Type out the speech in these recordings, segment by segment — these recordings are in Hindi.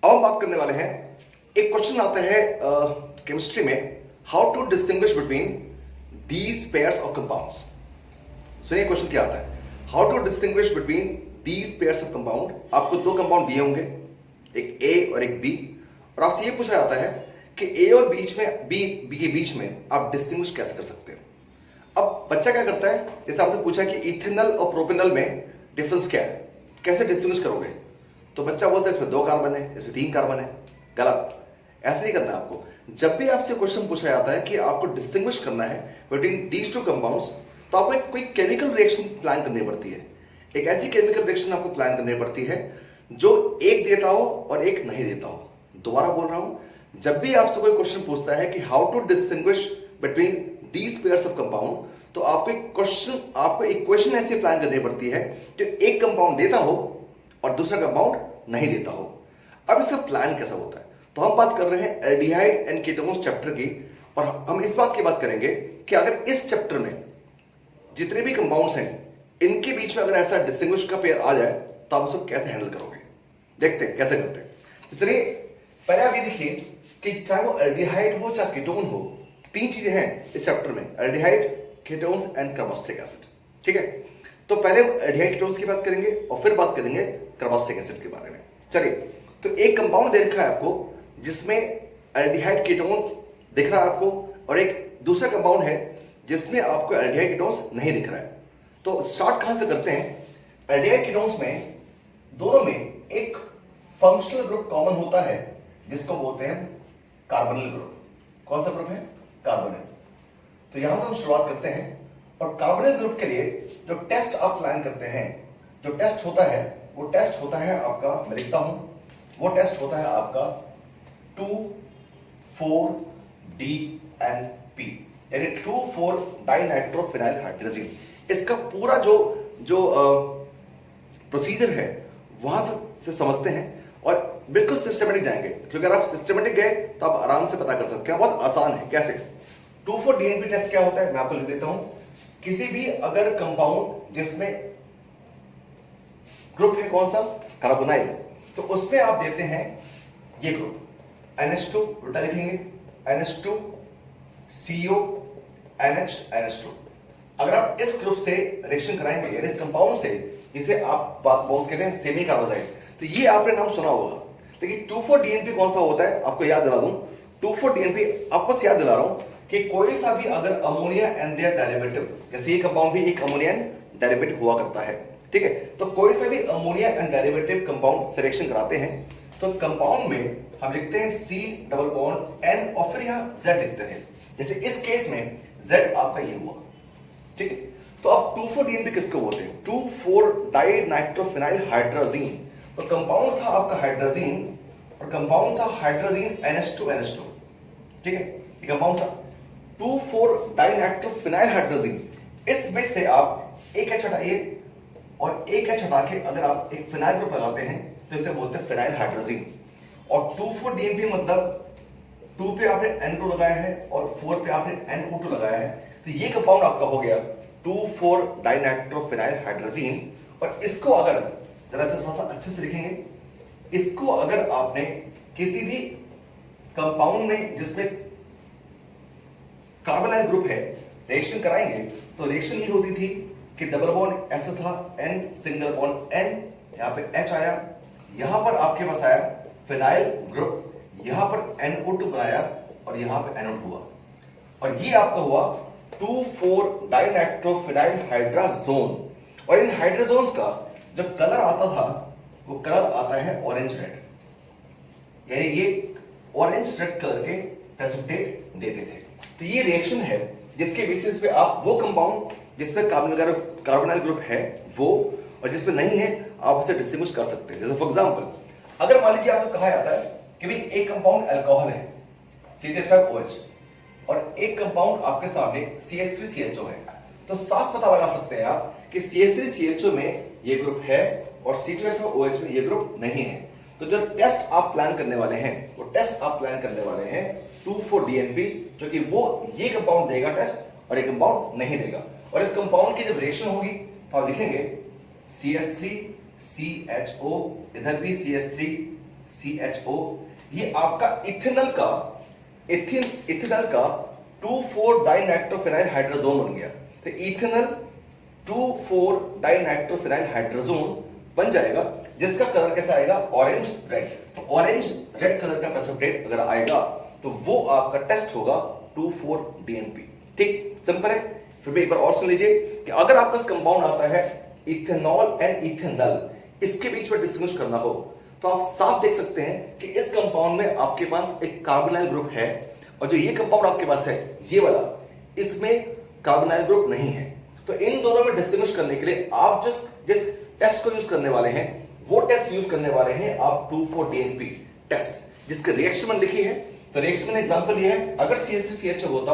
अब हम बात करने वाले हैं, एक क्वेश्चन आता है केमिस्ट्री में, how to distinguish between these pairs of compounds. सुनिए क्वेश्चन क्या आता है, how to distinguish between these pairs of compound. आपको दो कंपाउंड दिए होंगे, एक ए और एक बी, और आपसे ये पूछा जाता है कि ए और बीच में बी के बीच में आप डिस्टिंग्विश कैसे कर सकते हो। अब बच्चा क्या करता है, जैसे आपसे पूछा कि इथेनॉल और प्रोपेनॉल में डिफरेंस क्या है, कैसे डिस्टिंग्विश करोगे, तो बच्चा बोलता है इसमें 2 कार्बन है, इसमें 3 कार्बन है। गलत, ऐसे नहीं करना आपको। जब भी आपसे क्वेश्चन पूछा जाता है कि आपको डिस्टिंग्विश करना है बिटवीन दीज टू कंपाउंड्स, तो आपको कोई केमिकल रिएक्शन प्लान करनी पड़ती है। एक ऐसी केमिकल रिएक्शन आपको प्लान करनी पड़ती है जो एक देता हो और एक नहीं देता हो। दोबारा बोल रहा हूं, जब भी आपसे कोई क्वेश्चन पूछता है कि how to distinguish between these pairs of compound, तो आपको इक्वेशन ऐसी प्लान करनी पड़ती है जो एक कंपाउंड देता हो और दूसरा कंपाउंड नहीं देता हो। अब इसका प्लान कैसा होता है, तो हम बात कर रहे हैं एल्डिहाइड एंड कीटोन्स चैप्टर की, और हम इस बात की बात करेंगे कि अगर इस चैप्टर में जितने भी कंपाउंड्स हैं इनके बीच में अगर ऐसा डिस्टिंग्विश का पेयर आ जाए तो आप उसको कैसे हैंडल करोगे। देखते हैं कैसे करते हैं। तो चलिए पहले आप ये देखिए कि चाहे वो एल्डिहाइड हो चाहे कीटोन हो, 3 चीजें हैं इस चैप्टर में, aldehyde, ketones and carboxylic acid. ठीक है, तो पहले एल्डिहाइड कीटोन्स की बात करेंगे और फिर बात करेंगे कार्बोक्सिलिक एसिड के बारे में। चलिए, तो एक कंपाउंड दे रखा है आपको जिसमें एल्डिहाइड कीटोन दिख रहा है आपको, और एक दूसरा कंपाउंड है जिसमें आपको एल्डिहाइड कीटोन्स नहीं दिख रहा है। तो स्टार्ट कहां से करते हैं। एल्डिहाइड कीटोन्स में दोनों में एक फंक्शनल ग्रुप कॉमन होता है जिसको बोलते हैं कार्बोनिल ग्रुप। कौन सा ग्रुप है, कार्बोनिल। तो यहां से हम शुरुआत करते हैं, और कार्बोनिल ग्रुप के लिए जो टेस्ट आप प्लान करते हैं, जो टेस्ट होता है वो टेस्ट होता है आपका, मैं लिखता हूं, वो टेस्ट होता है आपका 2,4-DNP, यानी 2,4 डाइनाइट्रोफिनाइल हाइड्रोजन। इसका पूरा जो प्रोसीजर है वहां से समझते हैं और बिल्कुल सिस्टमेटिक जाएंगे, क्योंकि अगर आप सिस्टमेटिक गए तो आप आराम से पता कर सकते हैं। बहुत आसान है। कैसे 2,4-DNP टेस्ट क्या होता है मैं आपको लिख देता हूं। किसी भी अगर कंपाउंड जिसमें ग्रुप है कौन सा, कार्बोनाइल, तो उसमें आप देते हैं ये ग्रुप NH2, उल्टा लिखेंगे NH2 CO NH NH2। अगर आप इस ग्रुप से रिएक्शन कराएंगे, यानी इस कंपाउंड से, जिसे आप बोल कहते हैं सेमी कार्बोनाइल, तो ये आपने नाम सुना होगा। लेकिन 2,4-DNP कौन सा होता है आपको याद दिला दूं। 2,4-DNP आपको याद दिला रहा हूं कि कोई सा भी अगर अमोनिया एंड देयर डेरिवेटिव, जैसे ये कंपाउंड भी एक अमोनिया एंड डेरिवेटिव हुआ करता है, ठीक है, तो कोई सा भी ammonia and derivative compound selection कराते हैं तो कंपाउंड में हम लिखते हैं C+N और फिर यहां Z लिखते हैं। जैसे इस केस में Z आपका ये हुआ, ठीक है। तो अब 2,4-DNP किसको बोलते हैं, 2,4 डाइनाइट्रोफिनाइल हाइड्रोजीन। तो कंपाउंड था आपका हाइड्रोजीन और कंपाउंड था हाइड्रोजीन NH2 ठीक है, ये कंपाउंड था 2,4 डाइनाइट्रोफिनाइल हाइड्रोजीन। इसमें से आप एक H हटाइए और एक H हटा के अगर आप एक फिनाइल ग्रुप लगाते हैं तो इसे बोलते हैं फिनाइल हाइड्रोजीन। और 2,4-DNP मतलब 2 पे आपने N2 लगाया है और 4 पे आपने NO2 लगाया है, तो ये कंपाउंड आपका हो गया 2,4 डाइनाइट्रोफिनाइल हाइड्रोजीन। और इसको अगर जरा से थोड़ा सा अच्छे से लिखेंगे, इसको अगर आपने किसी भी कंपाउंड में जिसमें कार्बोनाइल ग्रुप है रिएक्शन कराएंगे, तो रिएक्शन ये होती थी कि डबल बॉन्ड ऐसा था, N सिंगल बॉन्ड N, यहां पे H आया, यहां पर आपके पास आया फिनाइल ग्रुप, यहां पर NO2 बनाया और यहां पे NO2 हुआ, और ये आपका हुआ 2,4 डाइनाइट्रोफिनाइल हाइड्राजोन। और इन हाइड्रोजोन्स का जो कलर आता था वो कलर आता है ऑरेंज रेड, यानी ये ऑरेंज रेड कलर के प्रेसिपिटेट देते थे। तो ये रिएक्शन है जिसके बेसिस पे आप वो कंपाउंड जिसमें कार्बोनाइल ग्रुप है वो, और जिसमें नहीं है आप उसे डिस्टिंग्विश कर सकते हैं। जैसे फॉर एग्जांपल, अगर मान लीजिए आपको कहा जाता है कि भाई एक कंपाउंड अल्कोहल है CH5OH और एक कंपाउंड आपके सामने CH3CHO है, तो साफ पता लगा सकते हैं आप कि CH3CHO में ये ग्रुप है और C2H5OH में ये ग्रुप नहीं है। तो जो टेस्ट आप प्लान करने वाले हैं वो टेस्ट आप प्लान करने वाले हैं 2,4-DNP, जो कि वो ये कंपाउंड देगा टेस्ट और ये कंपाउंड नहीं देगा। और इस कंपाउंड की जब रिएक्शन होगी तो आप लिखेंगे CH3CHO, इधर भी CH3 CHO, ये आपका इथेनल का 2,4 डाइनाइट्रोफिनाइल हाइड्रोजोन बन गया। तो इथेनल 2,4 डाइनाइट्रोफिनाइल हाइड्रोजोन बन जाएगा, जिसका कलर कैसा आएगा? Orange red. तो ऑरेंज रेड कलर का प्रेसिपिटेट अगर आएगा तो वो आपका टेस्ट होगा 2,4-DNP। ठीक, सिंपल है। फिर भी एक बार और सुन लीजिए कि अगर आपका कंपाउंड आता है इथेनॉल एंड इथेनल, इसके बीच में डिस्टिंग्विश करना हो तो आप साफ देख सकते हैं कि इस कंपाउंड में आपके पास एक कार्बोनाइल ग्रुप है, और जो ये कंपाउंड आपके पास है ये वाला, इसमें कार्बोनाइल ग्रुप नहीं है। तो इन दोनों में डिस्टिंग्विश करने के लिए आप जिस टेस्ट को यूज करने वाले हैं वो टेस्ट यूज करने वाले हैं आप 2,4-DNP टेस्ट, जिसके रिएक्शन में लिखी है। तो रिएक्शन में एग्जांपल ये है, अगर CH3CHO होता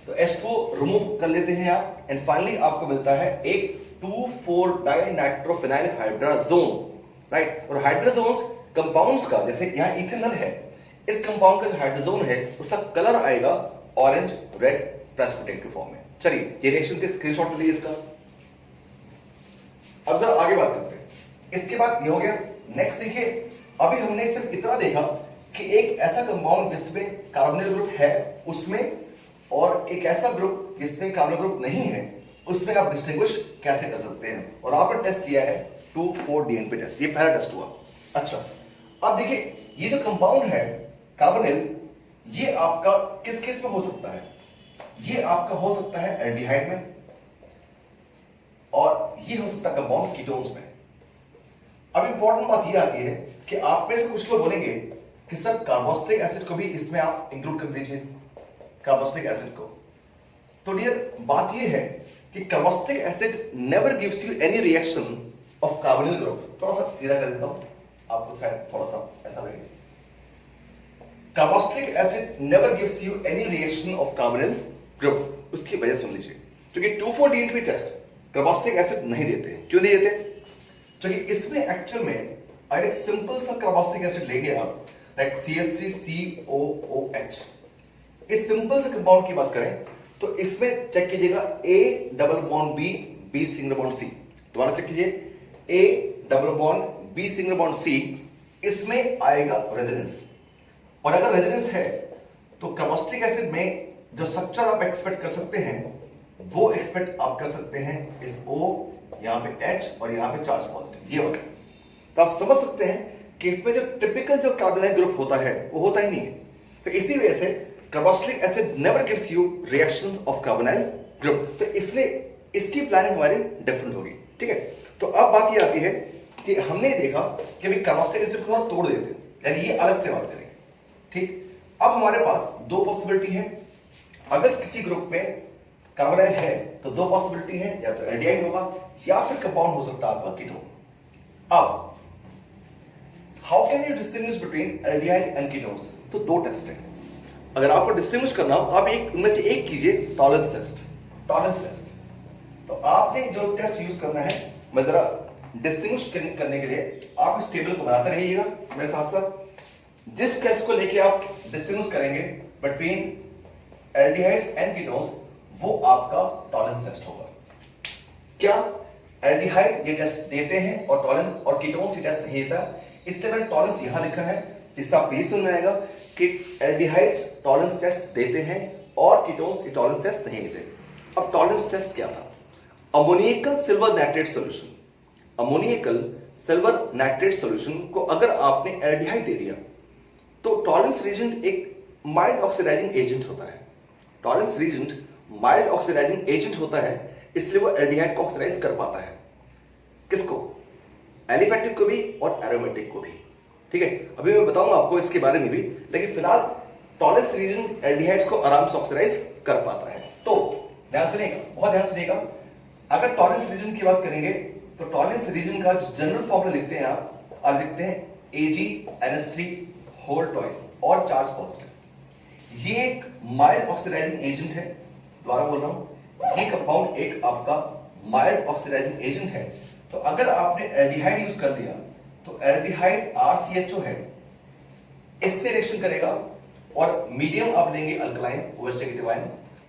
तो H2O रिमूव कर लेते हैं आप, एंड फाइनली आपको मिलता है एक 2,4 डाइनाइट्रोफिनाइल हाइड्रोजोन, राइट। और हाइड्रोजोन्स कंपाउंड्स का, जैसे यहां इथेनॉल है, इस कंपाउंड का हाइड्रोजोन है उसका कलर आएगा ऑरेंज रेड प्रेसिपिटेट के फॉर्म में। चलिए ये रिएक्शन के स्क्रीनशॉट ले लीजिए इसका। अब जरा आगे बात करते हैं। इसके बाद ये हो गया। नेक्स्ट देखिए, अभी हमने सिर्फ इतना देखा कि एक ऐसा कंपाउंड जिसमें कार्बोनिल ग्रुप है उसमें, और एक ऐसा ग्रुप जिसमें कार्बोनिल ग्रुप नहीं है उसमें आप डिस्टिंग्विश कैसे कर सकते हैं, और आपने टेस्ट किया है 2,4-DNP टेस्ट। ये पहला टेस्ट हुआ। अच्छा, अब देखिए ये जो कंपाउंड है कार्बोनिल, ये आपका किस किस में हो सकता है? ये आपका हो सकता है एल्डिहाइड में, और ये हो सकता है कंपाउंड कीटोन्स में। अब इंपॉर्टेंट बात ये आती है कि आप में से कुछ लोग बोलेंगे कि सर कार्बोक्सिलिक एसिड को भी इसमें आप इंक्लूड कर दीजिए, कार्बोक्सिलिक एसिड को। तो डियर बात ये है कि carboxylic acid never gives you any reaction of carbonyl group. थोड़ा सा सीधा कर देता हूं, आपको शायद थोड़ा सा ऐसा लगे। Carboxylic acid never gives you any reaction of carbonyl group. उसकी वजह सुन लीजिए, क्योंकि 2,4-DNP टेस्ट कार्बोक्सिलिक एसिड नहीं देते। क्यों नहीं देते? क्योंकि इसमें एक्चुअल में अगर एक सिंपल सा कार्बोक्सिलिक एसिड लेंगे आप, लाइक CH3COOH, इस सिंपल से कंपाउंड की बात करें तो इसमें चेक कीजिएगा A double bond B, B single bond C। दोबारा चेक कीजिए, A double bond B single bond C, इसमें आएगा रेजोनेंस। और अगर रेजोनेंस है तो कार्बोक्सिलिक एसिड में जो स्ट्रक्चर आप एक्सपेक्ट कर सकते हैं वो एक्सपेक्ट आप कर सकते हैं इस O, यहां पे H और यहां पे चार्ज पॉजिटिव, ये वाला। तो आप समझ सकते हैं कि इसमें जो टिपिकल जो कार्बोनाइल ग्रुप होता है वो होता ही नहीं है। तो इसी वजह से carboxylic acid never gives you reactions of carbonyl group. तो इसलिए इसकी प्लानिंग हमारी डिफरेंट होगी। ठीक है, तो अब बात ये आती है कि हमने देखा कि भाई कार्बोक्सिलिक एसिड को थोड़ा तोड़ देते हैं, यानी ये अलग से बात करेंगे। ठीक, अब हमारे पास दो पॉसिबिलिटी है। अगर किसी ग्रुप में कार्बोनाइल है तो दो पॉसिबिलिटी है, या तो एल्डिहाइड होगा या फिर कंपाउंड हो सकता है आपका कीटोन। अब how can you distinguish between aldehyde and ketones? तो दो टेस्ट है। अगर आपको डिस्टिंग्विश करना हो आप एक उनमें से एक कीजिए, टॉलरेंस टेस्ट। टॉलरेंस टेस्ट, तो आपने जो टेस्ट यूज करना है, मैं जरा डिस्टिंग्विश करने के लिए आप इस टेबल को बनाते रहिएगा मेरे साथ साथ। जिस टेस्ट को लेके आप डिस्टिंग्विश करेंगे बिटवीन एल्डिहाइड्स एंड कीटोन्स, वो आपका टॉलरेंस टेस्ट होगा। क्या एल्डिहाइड ये टेस्ट देते हैं और टॉलरेंस और कीटोन्स ये टेस्ट नहीं देता? इसलिए मैंने टॉलरेंस यहां लिखा है, जिससे आपको ये समझ में आएगा कि एल्डिहाइड्स टॉलरेंस टेस्ट देते हैं और कीटोन्स टॉलरेंस टेस्ट नहीं देते। अब टॉलरेंस टेस्ट क्या था? Ammoniacal silver nitrate solution, ammoniacal silver nitrate solution को अगर आपने एल्डिहाइड दे दिया तो टॉलरेंस रीजेंट एक माइल्ड ऑक्सीडाइजिंग एजेंट होता है। Tollens reagent mild oxidising agent होता है, इसलिए वो एल्डिहाइड को ऑक्सीडाइज कर पाता है। किसको? एलिफेटिक को भी और एरोमेटिक को भी। ठीक है, अभी मैं बताऊंगा आपको इसके बारे में भी, लेकिन फिलहाल टॉलरेंस रीजन एल्डिहाइड को आराम से ऑक्सीडाइज कर पाता है। तो ध्यान सुनिएगा, बहुत ध्यान सुनिएगा। अगर टॉलरेंस रीजन की बात करेंगे तो टॉलरेंस रीजन का जनरल फॉर्मूला लिखते हैं आप लिखते हैं AgNH3 होल ट्वाइस और चार्ज पॉजिटिव। ये एक माइल्ड ऑक्सीडाइजिंग एजेंट है। दोबारा बोल रहा हूं, ये कंपाउंड एक आपका माइल्ड ऑक्सीडाइजिंग एजेंट है। तो अगर आपने एल्डिहाइड यूज कर लिया तो एल्डिहाइड RCHO है, इससे रिएक्शन करेगा, और मीडियम आप लेंगे अल्कलाइन OH नेगेटिव आयन।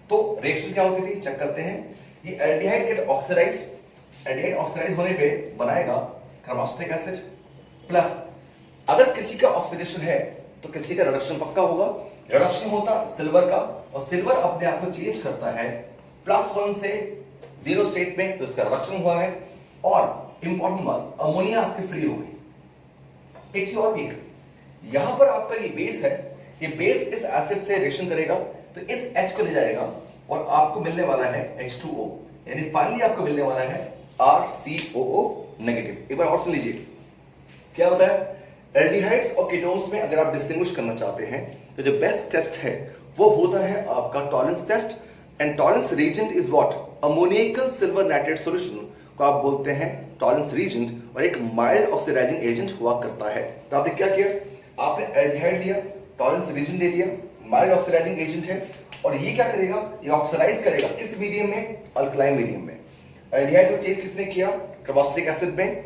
तो रिएक्शन क्या होती थी चेक करते हैं। ये aldehyde get oxidise, aldehyde oxidise होने पे बनाएगा कार्बोक्सिलिक एसिड प्लस अगर किसी का ऑक्सीडेशन है तो किसी का रिडक्शन पक्का होगा। रिडक्शन होता सिल्वर का, और सिल्वर अपने आप को चेंज करता है +1 से 0 स्टेट में, तो इसका रिडक्शन हुआ है। और इंपॉर्टेंट बात, अमोनिया आपकी फ्री हो गई। एक चीज और भी है, यहां पर आपका ये बेस है, ये बेस इस एसिड से रिएक्शन करेगा तो इस H को ले जाएगा और आपको मिलने वाला है H2O, यानी फाइनली आपको मिलने वाला है RCOO नेगेटिव। एक बार और सुन लीजिए क्या होता है। एल्डिहाइड्स और कीटोन्स में अगर आप डिस्टिंग्विश करना चाहते हैं तो जो बेस्ट टेस्ट है वो होता है आपका Tollens test. And Tollens reagent is what, ammoniacal silver nitrate solution को आप बोलते हैं टॉलरेंस रीजेंट, और एक माइल्ड ऑक्सीडाइजिंग एजेंट हुआ करता है। तो आपने क्या किया, आपने एल्डिहाइड लिया, टॉलरेंस रीजेंट ले लिया, माइल्ड ऑक्सीडाइजिंग एजेंट है, और ये क्या करेगा, ये ऑक्सीडाइज करेगा किस मीडियम में, अल्कलाइन मीडियम में। एल्डिहाइड को चेंज किसने किया, कार्बोक्सिलिक एसिड में।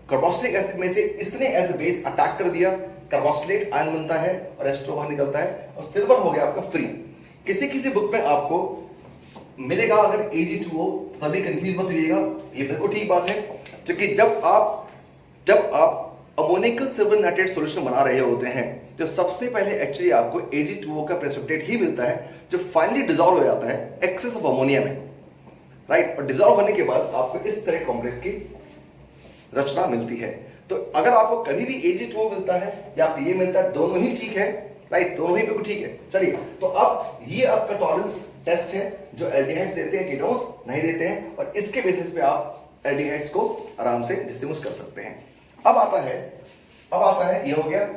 कार्बोक्सिलिक एसिड में से इसने एज ए बेस अटैक कर दिया, कार्बोक्सिलेट आयन बनता है और H2O बाहर निकलता है और सिल्वर हो गया आपका फ्री। किसी किसी बुक में आपको मिलेगा अगर Ag2O, तभी कंफ्यूज मत होइएगा, ये बिल्कुल ठीक बात है, क्योंकि जब आप अमोनिकल सिल्वर नाइट्रेट सॉल्यूशन बना रहे होते हैं तो सबसे पहले एक्चुअली आपको Ag2O का प्रेसिपिटेट ही मिलता है जो फाइनली डिसॉल्व हो जाता है एक्सेस ऑफ अमोनिया में, राइट। और डिसॉल्व होने के बाद आपको इस तरह कॉम्प्लेक्स की रचना मिलती है। तो अगर आपको कभी भी Ag2O मिलता है या ये मिलता है, दोनों ही ठीक है, राइट, दोनों ही बिल्कुल ठीक है। चलिए, तो अब ये आपका टॉलरेंस टेस्ट है जो एल्डिहाइड्स देते हैं, कीटोन्स नहीं देते हैं, और इसके बेसिस पे आप एल्डिहाइड्स को आराम से डिस्टिंग्विश कर सकते हैं। अब आता है ये हो गया,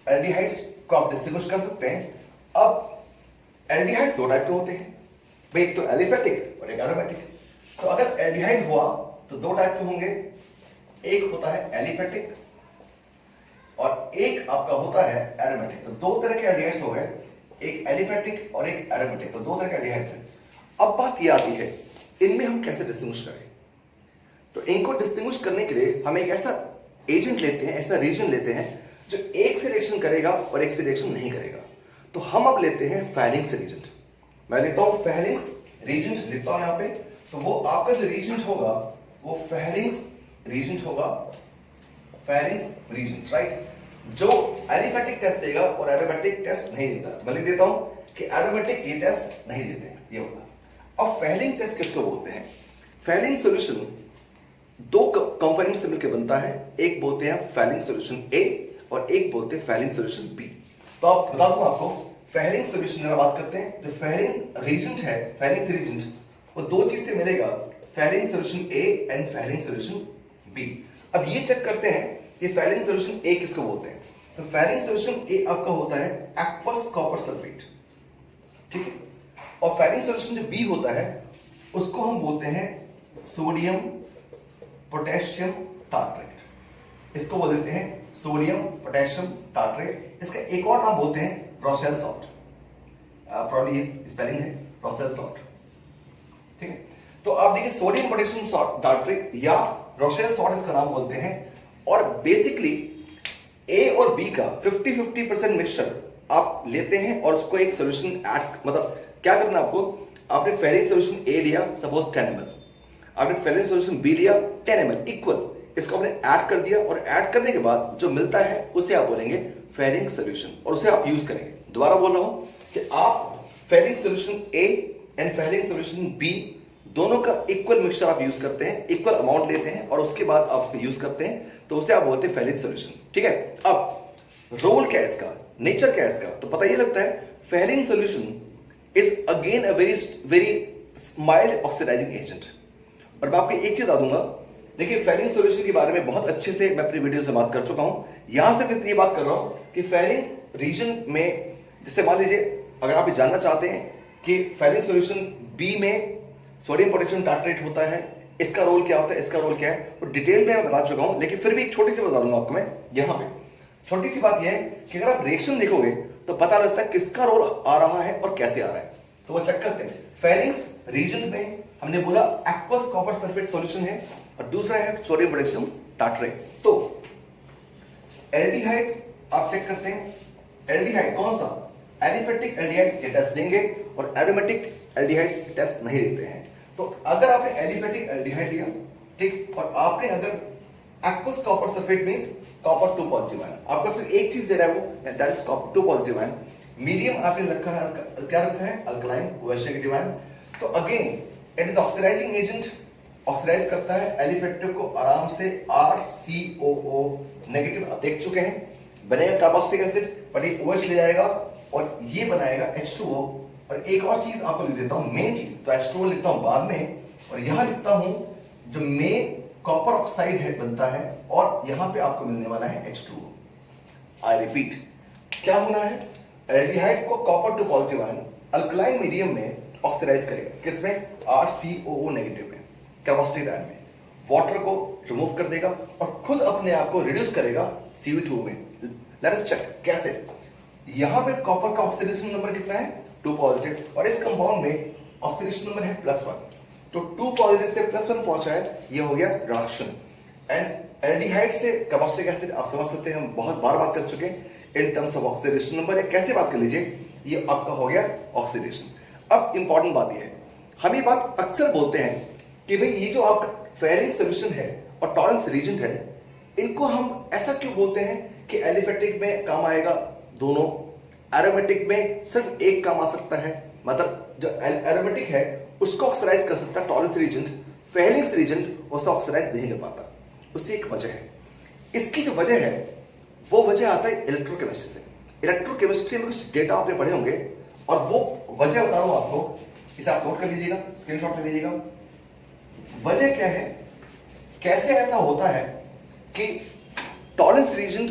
एल्डिहाइड्स को आप डिस्टिंग्विश कर सकते हैं। अब एल्डिहाइड दो टाइप के होते हैं भाई, एक तो एलिफेटिक और एक एरोमेटिक। तो अगर एल्डिहाइड हुआ तो दो टाइप के होंगे, एक होता है एलिफेटिक और एक आपका होता है एरोमेटिक। तो दो तरह के एल्डिहाइड्स हो गए, एक एलिफेटिक और एक एरोमेटिक, तो दो तरह के एल्डिहाइड्स हैं। अब बात ये आती है इनमें हम कैसे डिस्टिंग्विश करें। तो इनको डिस्टिंग्विश करने के लिए हम एक ऐसा एजेंट लेते हैं, ऐसा रीजन लेते हैं जो एक से रिएक्शन करेगा और एक से रिएक्शन नहीं करेगा। तो हम अब लेते हैं फेरिंग्स रीजेंट। मैं लेता हूं फेरिंग्स रीजेंट, लिखता हूं यहां पे। तो वो आपका जो रीजेंट होगा वो फेरिंग्स रीजेंट होगा, फेरिंग्स रीजेंट, राइट, जो एलिफेटिक टेस्ट देगा और एरोमेटिक टेस्ट नहीं देता। मैं लिख देता हूं कि एरोमेटिक ये टेस्ट नहीं देते हैं, ये होगा। अब फेरिंग टेस्ट किसको बोलते हैं। फेरिंग सॉल्यूशन दो कंपोनेंट से मिलकर बनता है, एक बोलते हैं फेरिंग सॉल्यूशन ए और एक बोलते हैं फेरिंग सॉल्यूशन बी। तो आप बता दूं आपको, फेरिंग सॉल्यूशन की बात करते हैं, जो फेरिंग रीजेंट है, फेरिंग रीजेंट, वो दो चीज से मिलेगा, Fehling solution A and Fehling solution B. अब ये चेक करते हैं कि फेरिंग सॉल्यूशन ए किसको बोलते हैं। तो फेरिंग सॉल्यूशन ए आपका होता है एक्वस कॉपर सल्फेट, ठीक है। और फेरिंग सॉल्यूशन जो बी होता है उसको हम बोलते हैं सोडियम पोटेशियम टार्ट्रेट, इसको बोल देते हैं सोडियम पोटेशियम टार्ट्रेट। इसका एक और नाम बोलते हैं रोसेल सॉल्ट, प्रॉब्ली ये स्पेलिंग है रोसेल सॉल्ट, ठीक है। तो आप देखिए सोडियम पोटेशियम टार्ट्रेट या रोसेल सॉल्ट इसका नाम बोलते हैं। और बेसिकली ए और बी का 50-50% मिक्सचर आप लेते हैं और उसको एक सोल्यूशन ऐड, मतलब क्या करना आपको, आपने फेरिक सोल्यूशन ए लिया सपोज 10 ml, आपने फेरिक सोल्यूशन बी लिया 10 ml इक्वल, इसको आपने ऐड कर दिया और ऐड करने के बाद जो मिलता है उसे आप बोलेंगे फेरिक सोल्यूशन और उसे आप यूज करेंगे। दोबारा बोल रहा हूं कि आप ferric solution A and ferric solution B दोनों का इक्वल मिक्सचर आप यूज करते हैं, इक्वल अमाउंट लेते हैं और उसके बाद आप यूज करते हैं, तो उसे आप बोलते हैं फेरिक सोल्यूशन, ठीक है। अब रोल क्या है इसका, नेचर क्या है इसका, तो पता ये लगता है ferric solution is again a very mild oxidising agent. और मैं आपको एक चीज बता दूंगा, देखिए फेरिक सोल्यूशन के बारे में बहुत अच्छे से मैं अपनी वीडियो से बात कर चुका हूं, यहां से फिर ये बात कर रहा हूं कि फेरिक रीजन में, जैसे मान लीजिए अगर आप ये जानना चाहते हैं कि फेरिक सोल्यूशन बी में सोडियम पोटेशियम टार्ट्रेट होता है, इसका रोल क्या होता है, इसका रोल क्या है, तो डिटेल में मैं बता चुका हूं, लेकिन फिर भी एक छोटी सी बता दूंगा आपको मैं यहां पे। छोटी सी बात यह है कि अगर आप रिएक्शन देखोगे तो पता लगता है किसका रोल आ रहा है और कैसे आ रहा है, तो वो चेक करते हैं। फेरिक्स रीजन में हमने बोला एक्वस कॉपर सल्फेट सॉल्यूशन है और दूसरा है सोडियम पोटेशियम टार्ट्रेट। तो एल्डिहाइड्स आप चेक करते हैं, एल्डिहाइड कौन सा, एलिफेटिक एल्डिहाइड ये टेस्ट देंगे और एरोमेटिक एल्डिहाइड्स टेस्ट नहीं देते हैं। तो अगर आपने एलिफेटिक एल्डिहाइड लिया, ठीक, और आपने अगर aqueous copper sulphate means copper 2 positive ion. आपको सिर्फ एक चीज दे रहा है वो, that is copper 2 positive ion. Medium आपने रखा है, क्या रखा है? Alkaline OH negative ion. तो again it is oxidising agent, oxidise करता है एलिफेटिक को आराम से RCOO नेगेटिव। आप देख चुके हैं, बनेगा कार्बोक्सिलिक एसिड, बट ये OH ले जाएगा और ये बनाएगा H2O। और एक और चीज आपको लिख देता हूं, मेन चीज, तो H2O लिखता हूं बाद में, और यहां लिखता हूं जो मेन कॉपर ऑक्साइड है बनता है, और यहां पे आपको मिलने वाला है H2O। आई रिपीट, क्या होना है? एल्डिहाइड को copper 2 positive ion alkaline medium में ऑक्सीडाइज करेगा, किसमें? RCOO नेगेटिव में, कार्बोक्सिलिक आयन में। वाटर को रिमूव कर देगा और खुद अपने आप को रिड्यूस करेगा Cu2 में। लेट अस चेक कैसे। यहां पे कॉपर का ऑक्सीडेशन नंबर कितना है? 2 पॉजिटिव, और इस कंपाउंड में ऑक्सीडेशन नंबर है +1। तो 2 पॉजिटिव से +1 पहुंचा है, ये हो गया रिडक्शन। एंड एल्डिहाइड से कार्बोक्सिलिक एसिड आप समझ सकते हैं, हम बहुत बार बात कर चुके हैं in terms of oxidation number, या कैसे बात कर लीजिए, ये आपका हो गया ऑक्सीडेशन। अब इंपॉर्टेंट बात यह है, हम ये बात अक्सर बोलते हैं कि भाई ये जो आपका फेरिक सोल्यूशन है और टॉलरेंस रीजेंट है, इनको हम ऐसा क्यों बोलते हैं कि एलिफेटिक में काम आएगा दोनों, एरोमेटिक में सिर्फ एक काम आ सकता है। मतलब जो एरोमेटिक है उसको ऑक्सीडाइज कर सकता है टॉलरेंस रीजेंट, फेरिक रीजेंट उसे ऑक्सीडाइज नहीं कर पाता। उससे एक वजह है, इसकी जो वजह है वो वजह आता है इलेक्ट्रोकेमिस्ट्री से। इलेक्ट्रोकेमिस्ट्री में कुछ डेटा आपने पढ़े होंगे, और वो वजह बता रहा हूं आपको, इसे आप नोट कर लीजिएगा, स्क्रीनशॉट ले लीजिएगा। वजह क्या है, कैसे ऐसा होता है कि टॉलरेंस रीजन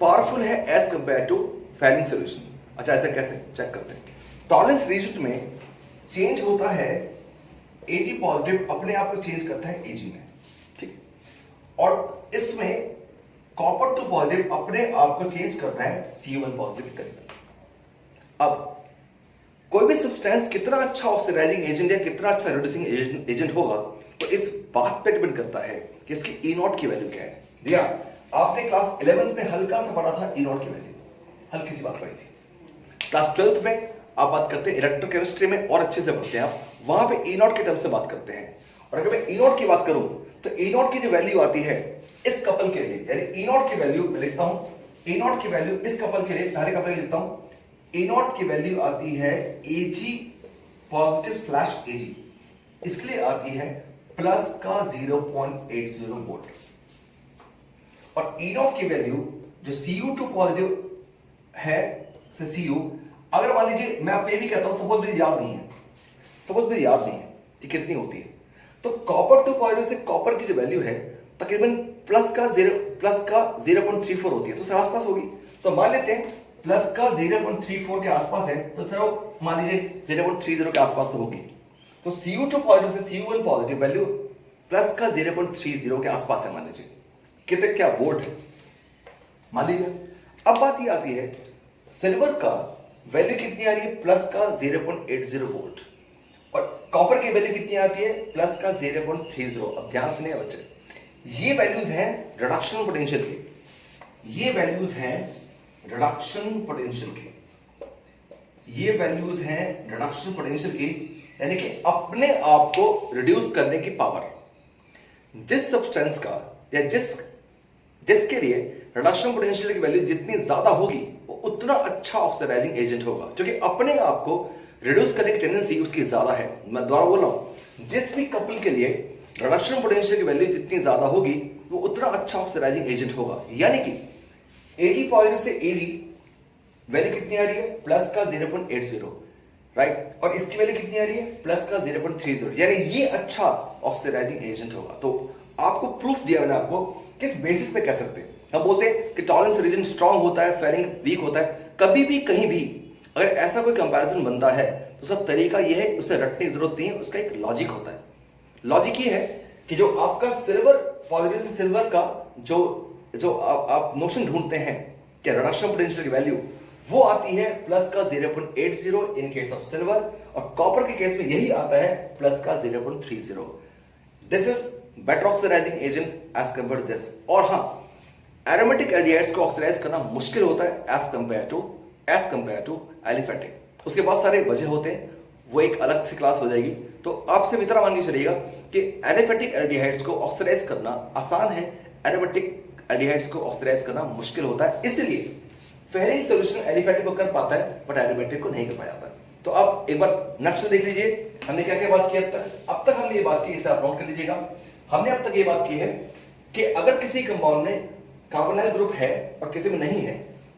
पावरफुल है as compared to ferric solution. अच्छा, ऐसा कैसे चेक करते हैं? टॉलरेंस रीजन में चेंज होता है, Ag पॉजिटिव अपने आप को चेंज करता है Ag में, ठीक, और इसमें कॉपर 2 पॉजिटिव अपने आप को चेंज करना है Cu1 पॉजिटिव करेगा। अब कोई भी सब्सटेंस कितना अच्छा ऑक्सीडाइजिंग एजेंट या कितना अच्छा रिड्यूसिंग एजेंट होगा, तो इस बात पे डिपेंड करता है कि इसकी E0 की वैल्यू क्या है। दिया आपने क्लास 11th में हल्का सा पढ़ा था E0 की वैल्यू, हल्की सी बात पढ़ी थी। क्लास 12th में आप बात करते हैं इलेक्ट्रोकेमिस्ट्री में, और अच्छे से पढ़ते हैं आप, वहां पे E0 के टर्म से बात करते हैं। और अगर मैं E0 की बात करूं तो E0 की जो वैल्यू आती है इस कपल के लिए, यानी E0 की वैल्यू मैं लिखता हूं, E0 की वैल्यू इस कपल के लिए, पहले कपल के लिए लिखता हूं, E0 की वैल्यू आती है Ag पॉजिटिव / Ag, इसके लिए आती है प्लस का 0.80 वोल्ट। और E0 की वैल्यू जो Cu2 पॉजिटिव है से Cu, अगर मान लीजिए मैं आपको ये भी कहता हूं, सपोज मुझे याद नहीं है, कि कितनी होती है, तो कॉपर 2 पॉजिटिव से कॉपर की जो वैल्यू है तकरीबन प्लस का 0.34 होती है, तो सर आसपास होगी। तो मान लेते हैं प्लस का 0.34 के आसपास है, तो सर मान लीजिए 0.30 के आसपास तो होगी। तो Cu2 पॉजिटिव से Cu1 पॉजिटिव वैल्यू प्लस का 0.30 के आसपास है, मान लीजिए कितने, क्या वोल्ट है, मान लीजिए। अब बात ये आती है, सिल्वर का वैल्यू कितनी आ रही है? प्लस का 0.80 वोल्ट, और कॉपर की वैल्यू कितनी आती है? प्लस का 0.30। अब ध्यान सुनिए बच्चे, ये वैल्यूज हैं रिडक्शन पोटेंशियल की, ये वैल्यूज हैं रिडक्शन पोटेंशियल की, ये वैल्यूज हैं रिडक्शन पोटेंशियल की, यानी कि अपने आप को रिड्यूस करने की पावर। जिस सब्सटेंस का या जिसके लिए रिडक्शन पोटेंशियल की वैल्यू जितनी ज्यादा होगी वो उतना अच्छा ऑक्सीडाइजिंग एजेंट होगा, क्योंकि अपने आप को रिड्यूस करने की टेंडेंसी उसकी ज्यादा है। मैं दोबारा बोल रहा हूं, जिस भी कपल के लिए रिडक्शन पोटेंशियल की वैल्यू जितनी ज्यादा होगी वो उतना अच्छा ऑक्सीडाइजिंग एजेंट होगा। यानी कि Ag पॉजिटिव से Ag वैल्यू कितनी आ रही है? प्लस का 0.80, राइट, और इसकी वैल्यू कितनी आ रही है? प्लस का 0.30, यानी ये अच्छा ऑक्सीडाइजिंग एजेंट होगा। तो आपको प्रूफ दिया मैंने, आपको किस बेसिस पे कह सकते हैं? हम बोलते हैं कि टॉलरेंस रीजन स्ट्रांग होता है, फेरिक वीक होता है। कभी भी कहीं भी अगर ऐसा कोई कंपैरिजन बनता है तो उसका तरीका यह है, उसे रटने की जरूरत नहीं है, उसका एक लॉजिक होता है। लॉजिक ये है कि जो आपका सिल्वर पॉजिटिव से सिल्वर का जो आप नोशन ढूंढते हैं कि रिडक्शन पोटेंशियल की वैल्यू, वो आती है प्लस का 0.80 इन केस ऑफ सिल्वर, और कॉपर के केस में यही आता है प्लस का 0.30। This is better oxidising agent as compared to this. और हाँ, एरोमेटिक एल्डिहाइड्स को ऑक्सीडाइज करना मुश्किल होता है एज कंपेयर टू एलिफेटिक। उसके बहुत सारे वजह होते हैं, वो एक अलग सी क्लास हो जाएगी। तो आपसे भी तरह मान के चलिएगा कि एलिफेटिक एल्डिहाइड्स को ऑक्सीडाइज करना आसान है एरोमेटिक एल्डिहाइड्स को ऑक्सीडाइज करना मुश्किल होता है, इसलिए फेरिक सॉल्यूशन एलिफेटिक को कर पाता है बट एरोमेटिक को नहीं कर पाता। तो अब एक बार नक्शा देख लीजिए, हमने क्या क्या बात की अब तक हमने ये बात की, इसे आप नोट कर लीजिएगा। हमने अब तक ये बात की है कि अगर किसी कंपाउंड में कार्बोनाइल ग्रुप है और किसी में नहीं है,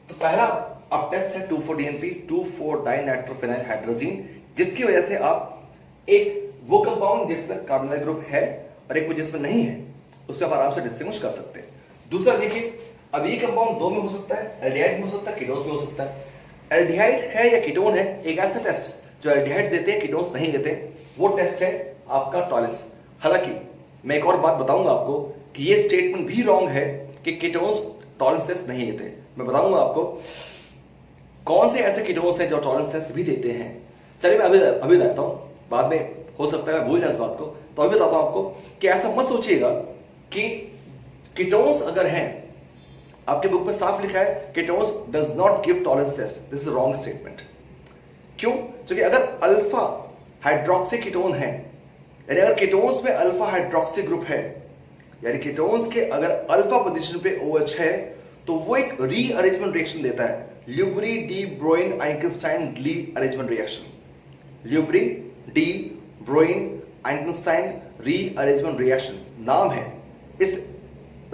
तो पहला अब टेस्ट है 2,4-DNP 2,4-डाइनाइट्रोफिनाइल हाइड्रोजीन, जिसकी वजह से आप एक वो कंपाउंड जिसमें कार्बोनाइल ग्रुप है और एक जिसमें नहीं है उससे आप आराम से डिस्टिंग्विश कर सकते हैं। दूसरा देखिए, अब ये कंपाउंड दो में हो सकता है, एल्डिहाइड में हो सकता है, कीटोन्स में हो सकता है। एल्डिहाइड है या कीटोन है, एक ऐसा टेस्ट जो एल्डिहाइड्स देते हैं कीटोन्स नहीं देते, वो टेस्ट है आपका टॉलेंस। हालांकि मैं एक और बात बताऊंगा आपको कि ये स्टेटमेंट भी रॉन्ग है कि कीटोन्स टॉलेंस टेस्ट नहीं देते। मैं बताऊंगा आपको कौन से ऐसे कीटोन्स हैं जो टॉलेंस टेस्ट भी देते हैं। चलिए मैं अभी बताता हूं, बाद में हो सकता है मैं भूल जाए इस बात को, तो अभी बताता हूं आपको कि ऐसा मत सोचिएगा कि कीटोन्स अगर हैं, आपके बुक में साफ लिखा है ketones does not give Tollens test, this is wrong statement. क्यों? क्योंकि अगर अल्फा हाइड्रोक्सी कीटोन है, यानी अगर कीटोन्स में अल्फा हाइड्रोक्सी ग्रुप है, यानी कीटोन्स के अगर अल्फा पोजीशन पे OH है, तो वो एक रीअरेंजमेंट रिएक्शन देता है, Lobry de Bruyn Ekenstein rearrangement reaction. Lobry de Bruyn Ekenstein rearrangement reaction नाम है इस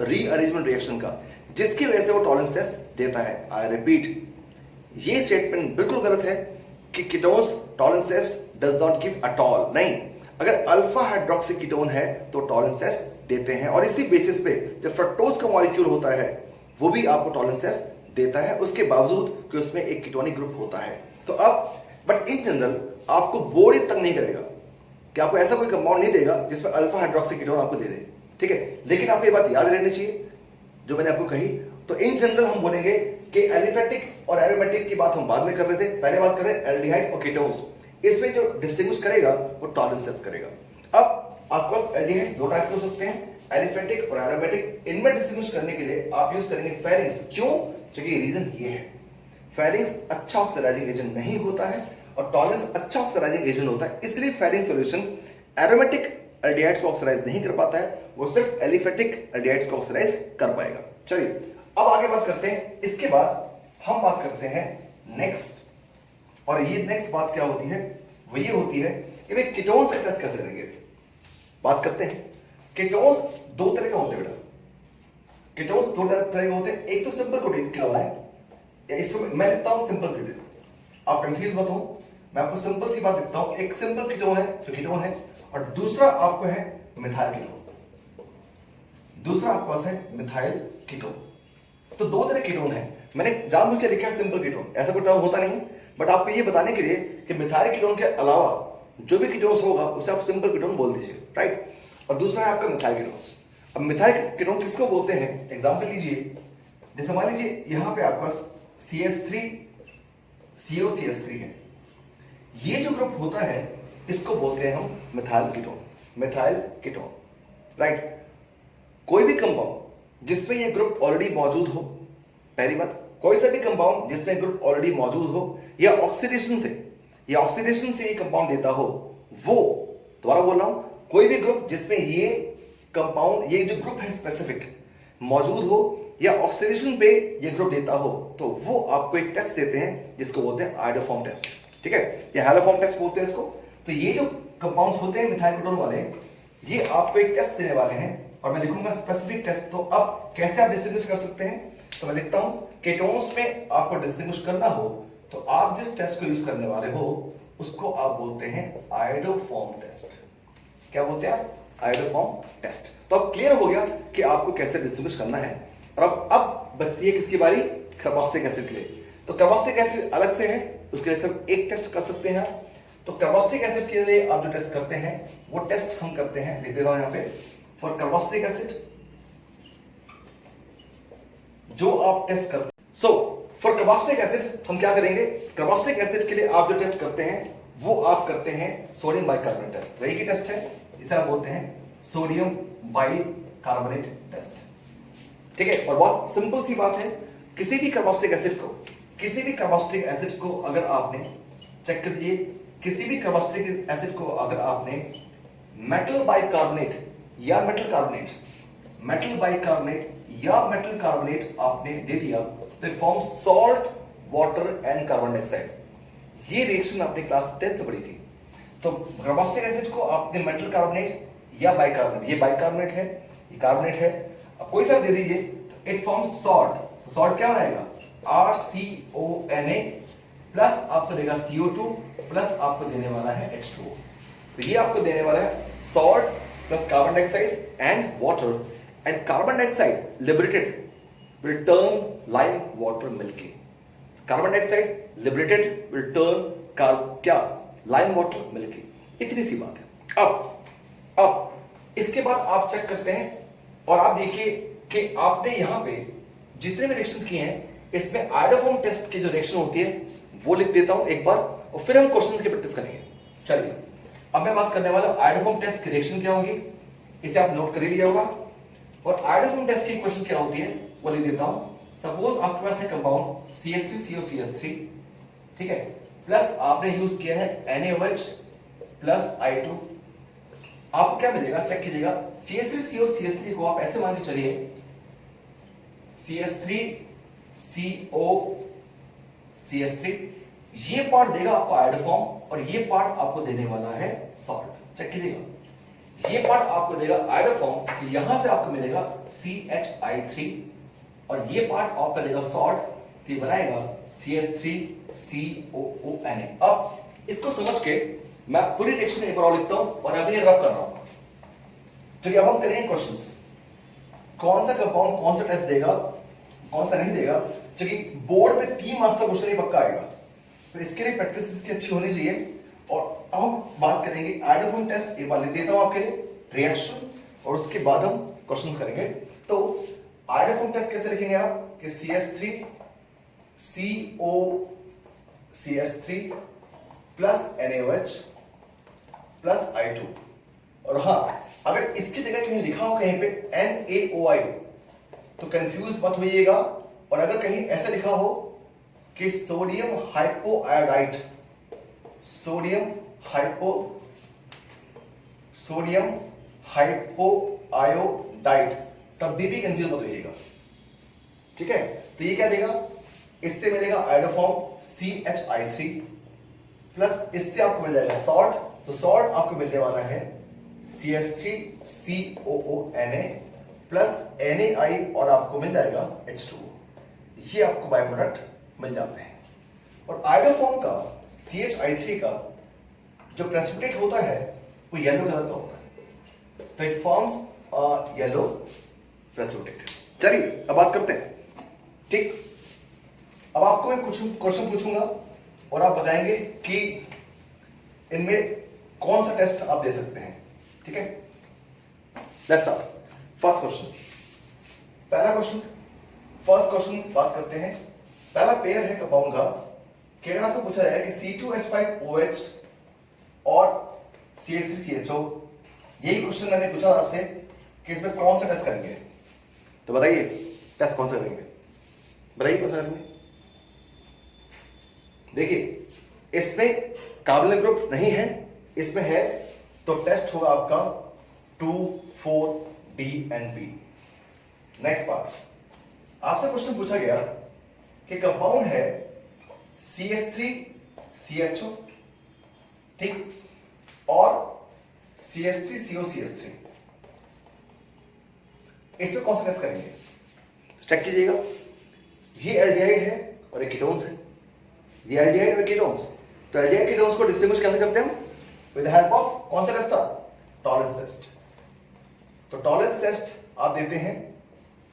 रीअरेंजमेंट रिएक्शन का, जिसकी वजह से वो टॉलेंस टेस्ट देता है। आई रिपीट, ये स्टेटमेंट बिल्कुल गलत है कि ketones Tollens test does not give at all. नहीं, अगर अल्फा हाइड्रोक्सी कीटोन है तो टॉलेंस टेस्ट देते हैं, और इसी बेसिस पे जो फ्रक्टोज का मॉलिक्यूल होता है वो भी आपको टॉलेंस टेस्ट देता है, उसके बावजूद कि उसमें एक कीटोनिक ग्रुप होता है। तो अब बट इन जनरल आपको बोर्ड तक नहीं करेगा कि आपको ऐसा कोई कंपाउंड नहीं देगा जिसमें अल्फा हाइड्रोक्सी कीटोन आपको दे दे, ठीक है। लेकिन आपको ये बात याद रहनी चाहिए जो मैंने आपको कही। तो इन जनरल हम बोलेंगे कि एलिफेटिक और एरोमेटिक की बात हम बाद में कर रहे थे, पहले बात करें एल्डिहाइड और कीटोन्स। इसमें जो डिस्टिंग्विश करेगा वो टॉलेंस टेस्ट करेगा। अब आपके पास एल्डिहाइड्स दो टाइप के हो सकते हैं, एलिफेटिक और एरोमेटिक। इनमें डिस्टिंग्विश करने के लिए आप यूज करेंगे फेरिंग्स। क्यों? क्योंकि रीजन ये है, फेरिंग्स अच्छा ऑक्सीडाइजिंग एजेंट नहीं होता है और टॉलेंस अच्छा ऑक्सीडाइजिंग एजेंट होता है, इसलिए फेरिंग सॉल्यूशन एरोमेटिक एल्डिहाइड्स को ऑक्सीडाइज नहीं कर पाता है, वो सिर्फ एलिफेटिक एल्डिहाइड्स को ऑक्सीडाइज कर पाएगा। चलिए अब आगे बात करते हैं। इसके बाद हम बात करते हैं नेक्स्ट, और ये नेक्स्ट बात क्या होती है, वो ये होती है कि भाई कीटोन्स से टेस्ट कैसे करेंगे। बात करते हैं, कीटोन्स दो तरह के होते हैं बेटा, कीटोन्स दो तरह के होते हैं। एक तो सिंपल कीटोन है, या इसमें मैं लिखता हूं सिंपल कीटोन, आप कंफ्यूज मत हो, मैं आपको सिंपल सी बात लिखता हूं। एक सिंपल कीटोन है जो कीटोन है, और दूसरा आपको है मिथाइल कीटोन। दूसरा आपके पास है मिथाइल कीटोन। तो दो तरह कीटोन है, मैंने जानबूझ के लिखा है सिंपल कीटोन, ऐसा कोई टर्म होता नहीं, बट आपको ये बताने के लिए कि मिथाइल कीटोन के अलावा जो भी कीटोन्स होगा उसे आप सिंपल कीटोन बोल दीजिए, राइट। और दूसरा है आपका मिथाइल कीटोन्स। अब मिथाइल कीटोन किसको बोलते हैं, एग्जांपल लीजिए, जैसे मान लीजिए यहां पे आपके पास CH3 COCH3 है, ये जो ग्रुप होता है इसको बोलते हैं हम methyl ketone, methyl ketone, right. कोई भी कंपाउंड जिसमें ये ग्रुप ऑलरेडी मौजूद हो, पहली बात, कोई सा भी कंपाउंड जिसमें ग्रुप ऑलरेडी मौजूद हो या ऑक्सीडेशन से ये कंपाउंड देता हो, वो दोबारा बोल रहा हूं, कोई भी ग्रुप जिसमें ये कंपाउंड, ये जो ग्रुप है स्पेसिफिक मौजूद हो या ऑक्सीडेशन पे ये ग्रुप देता हो, तो वो आपको एक टेस्ट देते हैं जिसको बोलते हैं आयोडोफॉर्म टेस्ट, ठीक है, या हैलोफॉर्म टेस्ट बोलते हैं इसको। तो ये जो कंपाउंड्स होते हैं मिथाइल कीटोन वाले, ये आपको एक टेस्ट देने वाले हैं, और मैं लिखूंगा स्पेसिफिक टेस्ट। तो अब कैसे आप डिस्टिंग्विश कर सकते हैं, तो मैं लिखता हूं कीटोन्स में आपको डिस्टिंग्विश करना हो तो आप जिस टेस्ट को यूज करने वाले हो उसको आप बोलते हैं आयोडोफॉर्म टेस्ट। क्या बोलते हैं आप? Iodoform test. तो अब क्लियर हो गया कि आपको कैसे डिस्टिंग्विश करना है। और अब बचती है किसकी बारी, कार्बोक्सिलिक एसिड के लिए। तो कार्बोक्सिलिक एसिड अलग से है, उसके लिए सिर्फ एक टेस्ट कर सकते हैं। तो कार्बोक्सिलिक एसिड के लिए आप जो टेस्ट करते हैं वो टेस्ट हम करते हैं, लिख देता हूं यहां पे, फॉर कार्बोक्सिलिक एसिड जो आप टेस्ट करते हैं। सो फॉर कार्बोक्सिलिक एसिड हम क्या करेंगे, कार्बोक्सिलिक एसिड के लिए आप जो टेस्ट करते हैं वो आप करते हैं सोडियम बाइकार्बोनेट टेस्ट। तो एक ही टेस्ट है, इसे आप बोलते हैं सोडियम बाइकार्बोनेट टेस्ट, ठीक है। और बहुत सिंपल सी बात है, किसी भी कार्बोक्सिलिक एसिड को अगर आपने चेक कर दिए, किसी भी कार्बोक्सिलिक एसिड को अगर आपने मेटल बाइकार्बोनेट या मेटल कार्बोनेट मेटल बाइकार्बोनेट या मेटल कार्बोनेट आपने दे दिया तो it form salt, water and carbon dioxide. ये रिएक्शन आपने क्लास 10th में पढ़ी थी। तो कार्बोक्सिलिक एसिड को आपने मेटल कार्बोनेट या बाइकार्बोनेट, ये बाइकार्बोनेट है, ये कार्बोनेट है, अब कोई सा दे दीजिए तो इट फॉर्म सॉल्ट। सॉल्ट क्या बनाएगा? RCONA प्लस आपको देगा CO2 प्लस आपको देने वाला है H2O। तो ये आपको देने वाला है salt plus carbon dioxide and water, and carbon dioxide liberated will turn lime water milky। Carbon dioxide liberated will turn क्या लाइम वाटर मिल्की। इतनी सी बात है। अब इसके बाद आप चेक करते हैं और आप देखिए कि आपने यहां पे जितने भी रिएक्शंस किए हैं इसमें आयोडोफॉर्म टेस्ट की जो रिएक्शन होती है वो लिख देता हूं एक बार और फिर हम क्वेश्चंस की प्रैक्टिस करेंगे। चलिए अब मैं बात करने वाला हूं आयोडोफॉर्म टेस्ट की रिएक्शन क्या होगी, इसे आप नोट कर ही लिया होगा। और आयोडोफॉर्म टेस्ट की क्वेश्चन क्या होती है वो लिख देता हूं। सपोज आपके पास है कंपाउंड CH3COCH3, ठीक है, प्लस आपने यूज किया है NaOH प्लस I2। आपको क्या मिलेगा चेक कीजिएगा। CH3COCH3 को आप ऐसे मान के चलिए CH3COCH3, ये पार्ट देगा आपको आयोडोफॉर्म और ये पार्ट आपको देने वाला है सॉल्ट। चेक कीजिएगा, ये पार्ट आपको देगा आयोडोफॉर्म, यहां से आपको मिलेगा CHI3 और ये पार्ट आपका देगा सॉल्ट, तो ये बनाएगा CH3COONA। अब इसको समझ के मैं पूरी रिएक्शन एक बार और लिखता हूं और अभी रफ कर रहा हूं। चलिए अब हम करेंगे क्वेश्चंस। कौन सा कंपाउंड कौन सा टेस्ट देगा, कौन सा नहीं देगा। चलिए बोर्ड पे 3 मार्क्स का क्वेश्चन ही पक्का आएगा, तो इसके लिए प्रैक्टिस इसकी अच्छी होनी चाहिए। और अब हम बात करेंगे आयोडोफॉर्म टेस्ट, एक बार लिख देता हूं आपके लिए रिएक्शन और उसके बाद हम क्वेश्चन करेंगे। तो आयोडोफॉर्म टेस्ट कैसे लिखेंगे आप कि CH3COCH3 plus NaOH plus I2। और हां अगर इसकी जगह कहीं लिखा हो कहीं पे NaOI तो कंफ्यूज मत होइएगा, और अगर कहीं ऐसा लिखा हो कि सोडियम हाइपोआयोडाइट, सोडियम हाइपोआयोडाइट तब भी कंफ्यूज मत होइएगा, ठीक है। तो ये क्या देगा, इससे मिलेगा आयोडोफॉर्म CHI3 प्लस इससे आपको मिल जाएगा सॉल्ट, तो सॉल्ट आपको मिलने वाला है CH3COONA प्लस NaI और आपको मिल जाएगा H2O। ये आपको बाय प्रोडक्ट मिल जाते हैं। और आयोडोफॉर्म का CHI3 का जो प्रेसिपिटेट होता है वो येलो कलर का होता है, तो इट फॉर्म्स येलो प्रेसिपिटेट। चलिए अब बात करते हैं, ठीक। अब आपको मैं कुछ क्वेश्चन पूछूंगा और आप बताएंगे कि इनमें कौन सा टेस्ट आप दे सकते हैं, ठीक है। Let's start. First question, first question बात करते हैं। पहला पेयर है कंपाउंड का कि अगर आपसे पूछा जाए कि C2H5OH और CH3CHO, यही क्वेश्चन मैंने पूछा आपसे कि इसमें कौन सा टेस्ट करेंगे, तो बताइए टेस्ट कौन सा करेंगे, बताइए कौन सा करेंगे। देखिए इसमें कार्बोनिल ग्रुप नहीं है, इसमें है, तो टेस्ट होगा आपका 2,4-DNP। नेक्स्ट पार्ट, आपसे क्वेश्चन पूछा गया कि कंपाउंड है CH3CHO, ठीक, और CH3COCH3, इसमें कौन सा टेस्ट करेंगे, तो चेक कीजिएगा। ये एल्डिहाइड है और ये कीटोन्स है, ये एल्डिहाइड और कीटोन्स, तो एल्डिहाइड कीटोन्स को डिस्टिंग्विश कैसे करते हैं हम, विद द हेल्प ऑफ कौन सा टेस्ट था, टॉलेंस टेस्ट। तो टॉलेंस टेस्ट आप देते हैं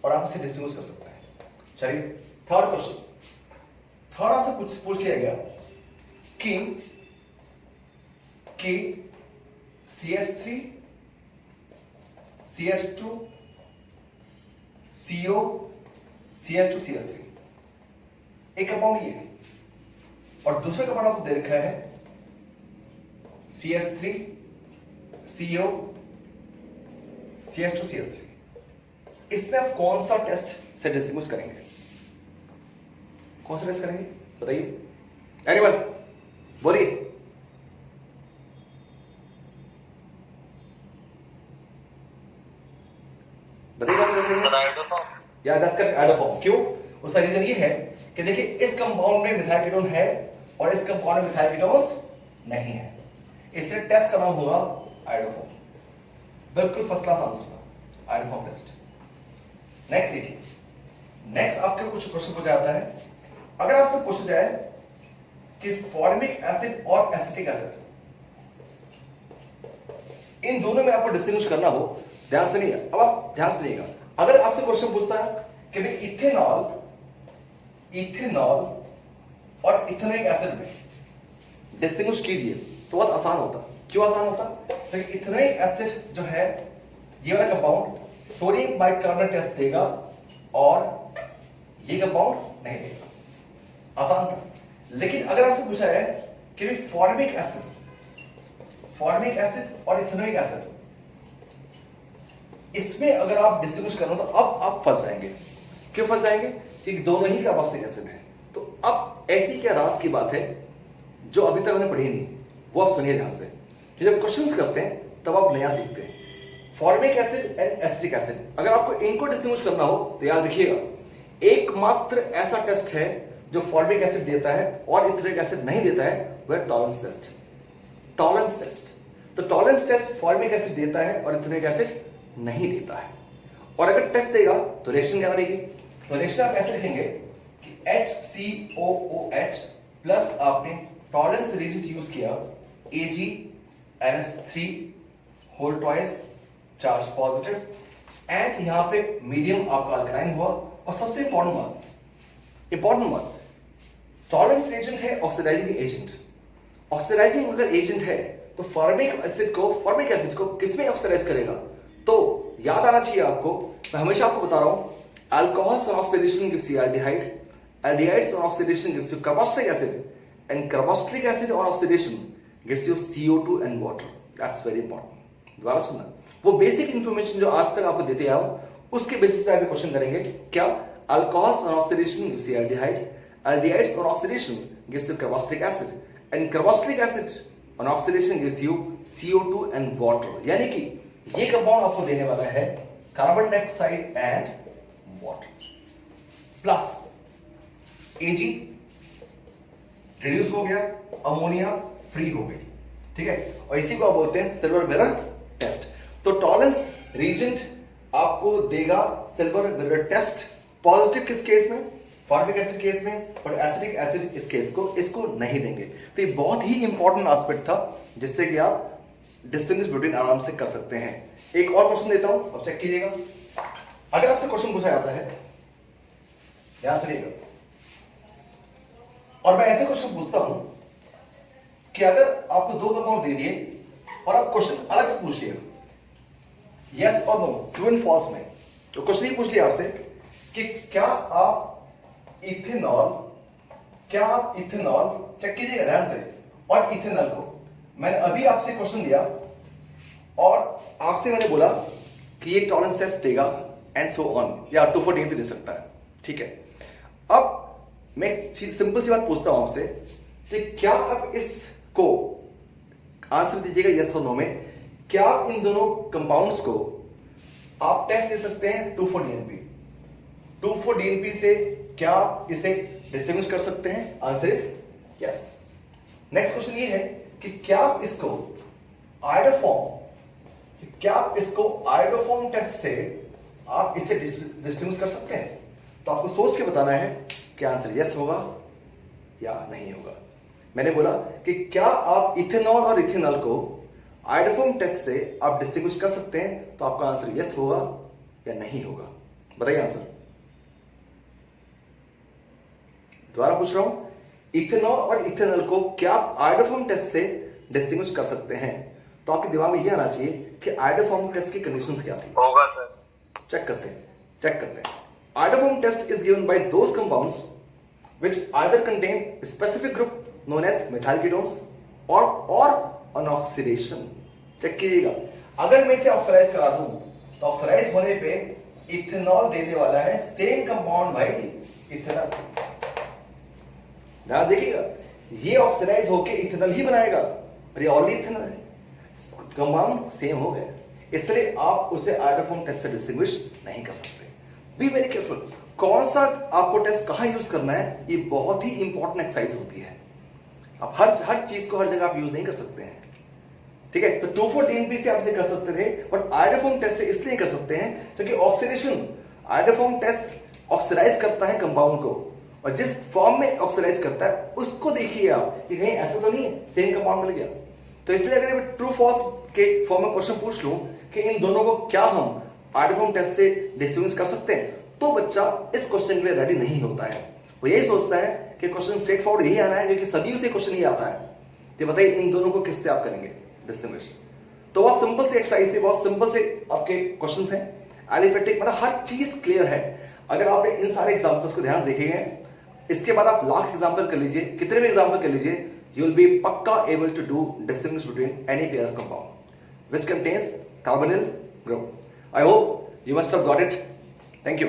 और आप इसे डिस्टिंग्विश कर सकते हैं। चलिए थर्ड क्वेश्चन, थर्ड आपसे पूछ लिया गया कि CH3 CH2 CO CH2 CH3 एक कंपाउंड ये है और दूसरा कंपाउंड आपको दे रखा है CH3 CO CH2 CH3। इसमें आप कौन सा टेस्ट से डिस्टिंग्विश करेंगे, कौन सा टेस्ट करेंगे बताइए, एनीवन बोलिए। बताइएगा या दैट्स करेक्ट आइडोफॉर्म। क्यों? उसका रीजन ये है कि देखिए इस कंपाउंड में मिथाइल कीटोन है और इस कंपाउंड में मिथाइल कीटोन्स नहीं है, इसलिए टेस्ट का नाम होगा आइडोफॉर्म। बिल्कुल फर्स्ट क्लास आंसर था, आइडोफॉर्म टेस्ट। नेक्स्ट देखिए, नेक्स्ट आपके कुछ क्वेश्चन पूछा जाता है, अगर आपसे पूछा जाए कि फॉर्मिक एसिड और एसिटिक एसिड इन दोनों में आपको डिस्टिंग्विश करना हो, ध्यान से नहीं, अब आप ध्यान से सुनिएगा। अगर आपसे क्वेश्चन पूछता है कि भाई इथेनॉल और इथेनोइक एसिड में डिस्टिंग्विश कीजिए, तो बहुत आसान होता। क्यों आसान होता? क्योंकि इथेनोइक एसिड जो है ये वाला कंपाउंड सोडियम बाइकार्बोनेट टेस्ट देगा और ये कंपाउंड नहीं देगा, आसान था। लेकिन अगर आपसे पूछा है कि भाई फॉर्मिक एसिड और इथेनोइक एसिड, इसमें अगर आप डिस्टिंग्विश करो तो अब आप फंस जाएंगे। क्यों फंस जाएंगे? क्योंकि दोनों ही कार्बोक्सिलिक एसिड है। तो अब ऐसी क्या राज की बात है जो अभी तक हमने पढ़ी नहीं, वो आप सुनिए ध्यान से। जब क्वेश्चंस करते हैं तब आप नया सीखते हैं। Formic acid and acetic acid, अगर आपको इनको डिस्टिंग्विश करना हो तो याद रखिएगा, एकमात्र ऐसा टेस्ट है जो फॉर्मिक एसिड देता है और इथेनोइक एसिड नहीं देता है, वह टॉलरेंस टेस्ट। टॉलरेंस टेस्ट, तो टॉलरेंस टेस्ट फॉर्मिक एसिड देता है और इथेनोइक एसिड नहीं देता है। और अगर टेस्ट देगा तो रिएक्शन क्या बनेगी? तो रिएक्शन आप ऐसे लिखेंगे कि HCOOH प्लस आपने टॉलरेंस रिएजेंट यूज किया AgNH3 whole twice charge positive, and यहां पे मीडियम आपका अल्कलाइन हुआ। और सबसे इंपॉर्टेंट बात, टॉलरेंस रिएजेंट है ऑक्सीडाइजिंग एजेंट। ऑक्सीडाइजिंग अगर एजेंट है तो फॉर्मिक एसिड को किसमें ऑक्सीडाइज करेगा? तो याद आना चाहिए आपको, मैं हमेशा आपको बता रहा हूं, alcohols on oxidation gives you aldehyde, aldehydes on oxidation gives you carboxylic acid, and carboxylic acid on oxidation gives you CO2 and water. That's very important. दोबारा सुनना, वो बेसिक इंफॉर्मेशन जो आज तक आपको देते आया हूं, उसके बेसिस पे आप क्वेश्चन करेंगे। क्या? Alcohols on oxidation gives you aldehyde, aldehydes on oxidation gives you carboxylic acid, and carboxylic acid on oxidation gives you CO2 and water. यानी कि ये कंपाउंड आपको देने वाला है carbon dioxide and water plus Ag reduce हो गया, अमोनिया फ्री हो गई, ठीक है। और इसी को आप बोलते हैं सिल्वर मिरर टेस्ट। तो टॉलरेंस रीजेंट आपको देगा सिल्वर मिरर टेस्ट, पॉजिटिव किस केस में? फॉर्मिक एसिड केस में, और एसिडिक एसिड इस केस को इसको नहीं देंगे। तो ये बहुत ही इंपॉर्टेंट एस्पेक्ट था जिससे कि आप डिस्टिंग्विश बिटवीन आराम से कर सकते हैं। एक और क्वेश्चन देता हूं, अब चेक कीजिएगा। अगर आपसे क्वेश्चन पूछा जाता है, ध्यान सुनिएगा, और मैं ऐसे क्वेश्चन पूछता हूं कि अगर आपको दो कंपाउंड दे दिए और आप क्वेश्चन अलग से पूछ लिया, यस और नो, ट्रू एंड फॉल्स में, तो क्वेश्चन ये पूछ लिया आपसे कि क्या आप इथेनॉल चेक कीजिएगा ध्यान से, और इथेनॉल को मैंने अभी आपसे क्वेश्चन दिया और आपसे मैंने बोला कि ये टॉलरेंस टेस्ट देगा एंड सो ऑन, या 2,4-DNP दे सकता है, ठीक है। अब मैं सिंपल सी बात पूछता हूं आपसे कि क्या आप इसको आंसर दीजिएगा यस और नो में, क्या इन दोनों कंपाउंड्स को आप टेस्ट दे सकते हैं 2,4-DNP? 2,4-DNP से क्या आप इसे डिस्टिंग्विश कर सकते हैं? Answer is yes. Next question ये है कि क्या आप इसको आयोडोफॉर्म टेस्ट से आप इसे डिस्टिंग्विश कर सकते हैं? तो आपको सोच के बताना है कि आंसर यस होगा या नहीं होगा। मैंने बोला कि क्या आप इथेनॉल और इथेनॉल को आयोडोफॉर्म टेस्ट से आप डिस्टिंग्विश कर सकते हैं? तो आपका आंसर यस होगा या नहीं होगा, बताइए आंसर। दोबारा पूछ रहा हूं, इथेनॉल और इथेनॉल को क्या आप आयोडोफॉर्म टेस्ट से डिस्टिंग्विश कर सकते हैं? तो आपके दिमाग में यह आना चाहिए कि आयोडोफॉर्म टेस्ट की कंडीशंस क्या थी। होगा सर। चेक करते हैं। Iodoform test is given by those compounds which either contain a specific group known as methyl ketones or on oxidation. Check कीजिएगा, अगर मैं इसे ऑक्सीडाइज करा दूं तो ऑक्सीडाइज होने पे इथेनॉल देने वाला है सेम कंपाउंड भाई, इथेनॉल। ध्यान देखिएगा, ये ऑक्सीडाइज होके इथेनॉल ही बनाएगा, पर ये ऑलरेडी इथेनॉल है, कंपाउंड सेम हो गया, इसलिए आप उसे आयोडोफॉर्म टेस्ट से डिस्टिंग्विश नहीं कर सकते। Be very careful. कौन सा आपको टेस्ट कहां यूज करना है, ये बहुत ही इंपॉर्टेंट एक्सरसाइज होती है। आप हर चीज को हर जगह आप यूज नहीं कर सकते हैं, ठीक है। तो 2,4 DNP से आप इसे कर सकते थे, बट आयोडोफॉर्म टेस्ट से इसलिए कर सकते हैं क्योंकि ऑक्सीडेशन, आयोडोफॉर्म टेस्ट ऑक्सीडाइज करता है कंपाउंड को, और जिस फॉर्म में ऑक्सीडाइज करता है उसको देखिए आप कि कहीं ऐसा तो नहीं है सेम कंपाउंड मिल गया। तो इसलिए अगर मैं ट्रू फॉल्स के फॉर्म में क्वेश्चन पूछ लूं कि इन दोनों को क्या हम आयोडोफॉर्म टेस्ट से डिस्टिंग्विश कर सकते हैं, तो बच्चा इस क्वेश्चन के लिए रेडी नहीं होता है। वो यही सोचता है कि क्वेश्चन स्ट्रेट फॉरवर्ड यही आना है, क्योंकि सदियों से क्वेश्चन ही आता है। तो बताइए इन दोनों को किससे आप करेंगे डिस्टिंग्विश। तो बहुत सिंपल से एक्सरसाइज थी, बहुत सिंपल से आपके क्वेश्चंस हैं। एलिफेटिक मतलब हर चीज क्लियर है। अगर आपने इन सारे एग्जांपल्स को ध्यान से देखेंगे, इसके बाद आप लाख एग्जांपल कर लीजिए, कितने भी एग्जांपल कर लीजिए, you will be पक्का able to do distinguish between any pair of compound which contains carbonyl group. I hope you must have got it. Thank you.